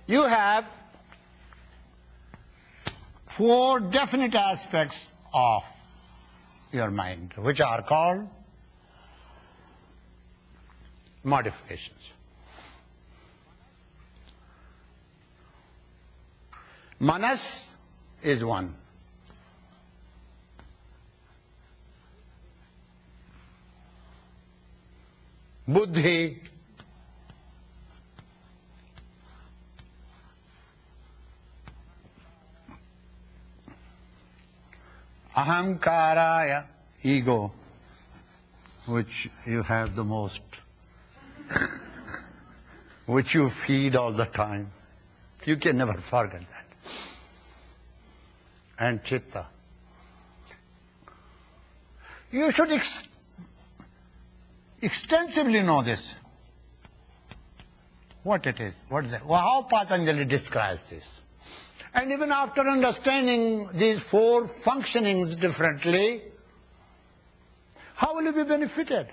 You have four definite aspects of your mind, which are called modifications. Manas is one. Buddhi, ahamkaraya, ego, which you have the most, which you feed all the time. You can never forget that. And chitta. You should extensively know this. What it is, what is it? Well, how Patanjali describes this. And even after understanding these four functionings differently, how will you be benefited?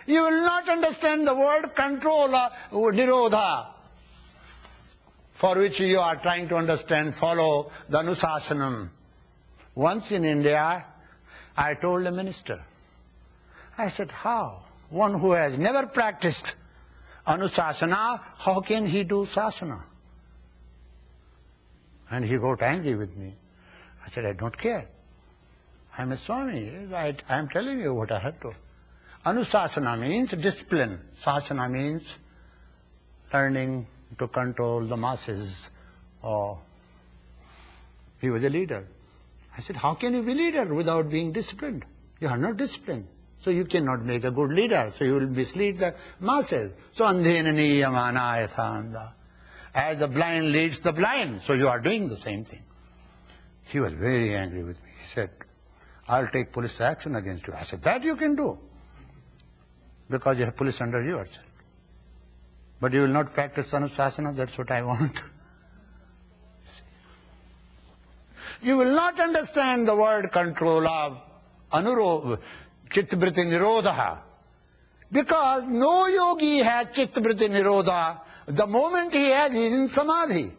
You will not understand the word control, nirodha, for which you are trying to understand, follow the Anusasanam. Once in India, I told a minister, I said, how? One who has never practiced Anusasana, how can he do Sasana? And he got angry with me. I said, I don't care. I'm a Swami. I'm telling you what I have to. Anusasana means discipline. Sasana means learning to control the masses. Or he was a leader. I said, how can you be leader without being disciplined? You are not disciplined. So you cannot make a good leader. So you will mislead the masses. So andhena niyamana yathanda. As the blind leads the blind, so you are doing the same thing. He was very angry with me. He said, I'll take police action against you. I said, that you can do, because you have police under yourself. But you will not practice Anusasana, that's what I want. You will not understand the word control of Chitta-vritti Nirodha, because no yogi has Chitta-vritti Nirodha. The moment he has, he is in Samadhi.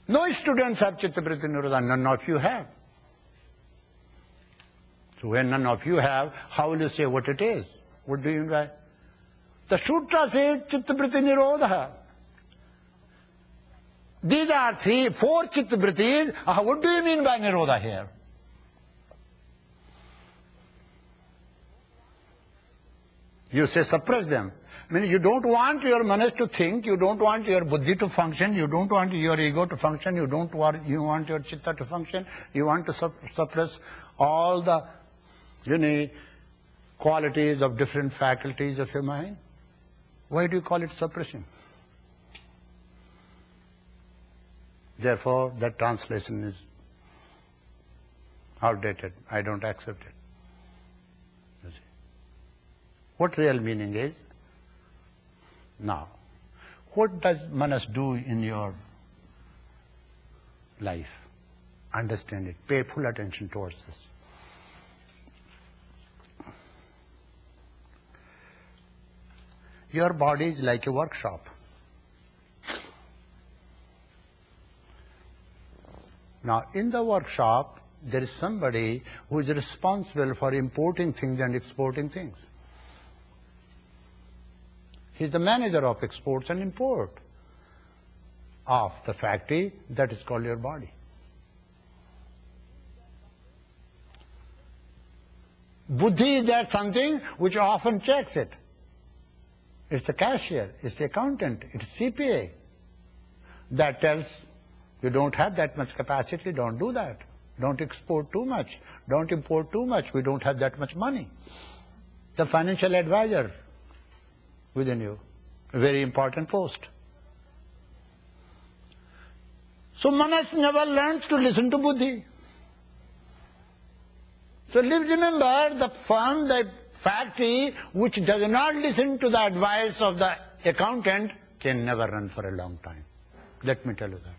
No students have Chitta-vritti Nirodha, none of you have. So when none of you have, how will you say what it is? What do you mean by? The Sutra says Chitta-vritti Nirodha. These are four Chitta-vrittis. What do you mean by Nirodha here? You say suppress them. I mean, you don't want your manas to think, you don't want your buddhi to function, you don't want your ego to function, you want your chitta to function, you want to suppress all the unique qualities of different faculties of your mind. Why do you call it suppression? Therefore, that translation is outdated. I don't accept it. You see. What real meaning is? Now, what does manas do in your life? Understand it. Pay full attention towards this. Your body is like a workshop. Now, in the workshop, there is somebody who is responsible for importing things and exporting things. He is the manager of exports and import of the factory that is called your body. Buddhi is that something which often checks it. It's the cashier, it's the accountant, it's CPA that tells you don't have that much capacity, don't do that. Don't export too much, don't import too much, we don't have that much money. The financial advisor within you, a very important post. So manas never learns to listen to buddhi. So remember, the firm, the factory which does not listen to the advice of the accountant can never run for a long time. Let me tell you that.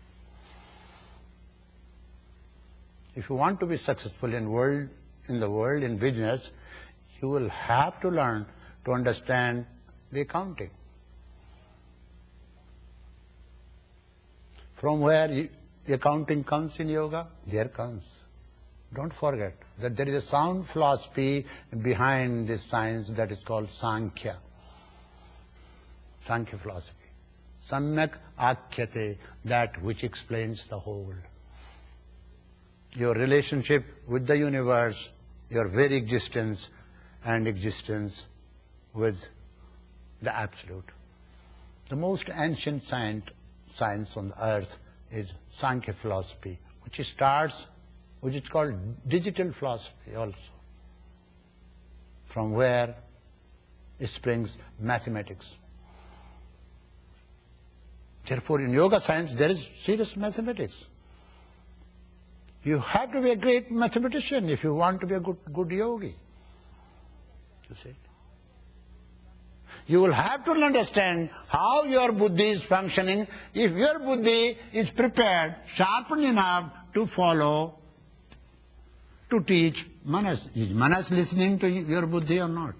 If you want to be successful in the world, in business, you will have to learn to understand the accounting. From where accounting comes in yoga? There comes. Don't forget that there is a sound philosophy behind this science that is called Sankhya. Sankhya philosophy. Samyak akhyate, that which explains the whole. Your relationship with the universe, your very existence and existence with the Absolute. The most ancient science on the earth is Sankhya philosophy, which is called digital philosophy also, from where springs mathematics. Therefore, in yoga science, there is serious mathematics. You have to be a great mathematician if you want to be a good yogi. You see? You will have to understand how your buddhi is functioning. If your buddhi is prepared, sharpened enough to follow, to teach manas. Is manas listening to your buddhi or not?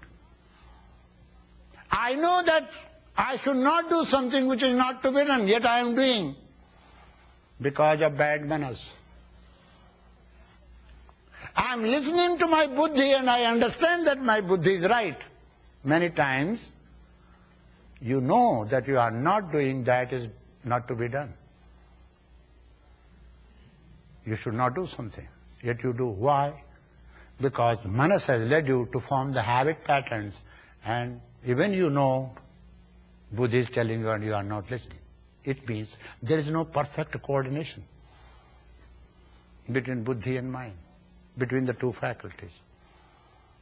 I know that I should not do something which is not to be done, yet I am doing because of bad manas. I am listening to my buddhi and I understand that my buddhi is right. Many times you know that you are not doing that is not to be done. You should not do something, yet you do. Why? Because manas has led you to form the habit patterns, and even you know buddhi is telling you and you are not listening. It means there is no perfect coordination between buddhi and mind, between the two faculties.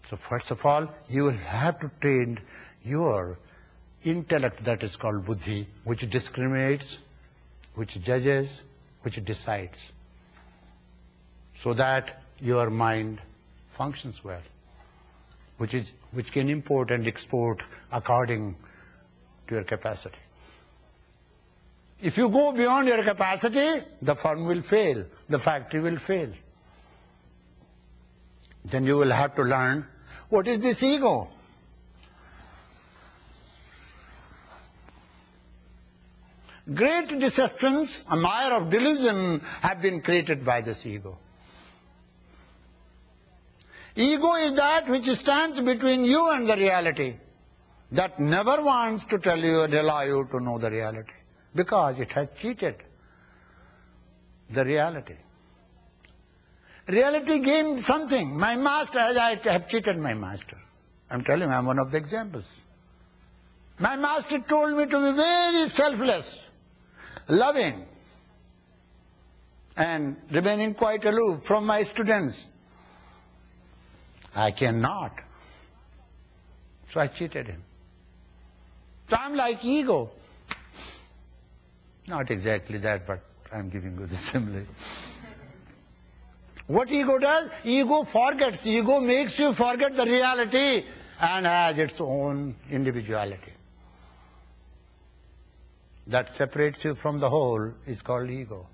So first of all, you will have to train your intellect, that is called buddhi, which discriminates, which judges, which decides, so that your mind functions well, which can import and export according to your capacity. If you go beyond your capacity, the firm will fail, the factory will fail. Then you will have to learn, what is this ego? Great deceptions, a mire of delusion, have been created by this ego. Ego is that which stands between you and the reality, that never wants to tell you and allow you to know the reality, because it has cheated the reality. Reality gained something. My master, I have cheated my master. I'm telling you, I'm one of the examples. My master told me to be very selfless, loving, and remaining quite aloof from my students. I cannot. So I cheated him. So I'm like ego. Not exactly that, but I'm giving you the simile. What ego does? Ego forgets. Ego makes you forget the reality and has its own individuality. That separates you from the whole is called ego.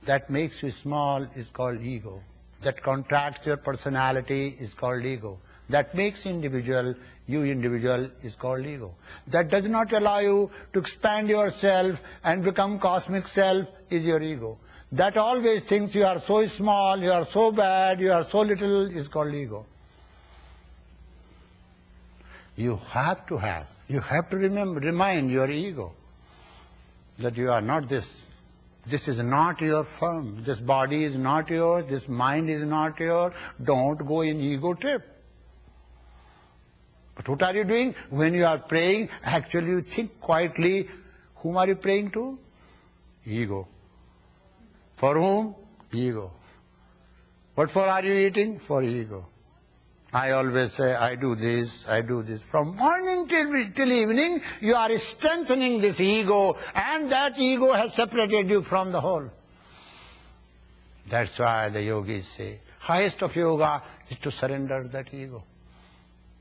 That makes you small is called ego. That contracts your personality is called ego. That makes you individual is called ego. That does not allow you to expand yourself and become cosmic self is your ego. That always thinks you are so small, you are so bad, you are so little is called ego. You have to remind your ego that you are not this. This is not your firm. This body is not yours. This mind is not yours. Don't go in ego trip. But what are you doing? When you are praying, actually you think quietly, whom are you praying to? Ego. For whom? Ego. What for are you eating? For ego. I always say, I do this, I do this. From morning till evening, you are strengthening this ego, and that ego has separated you from the whole. That's why the yogis say, highest of yoga is to surrender that ego.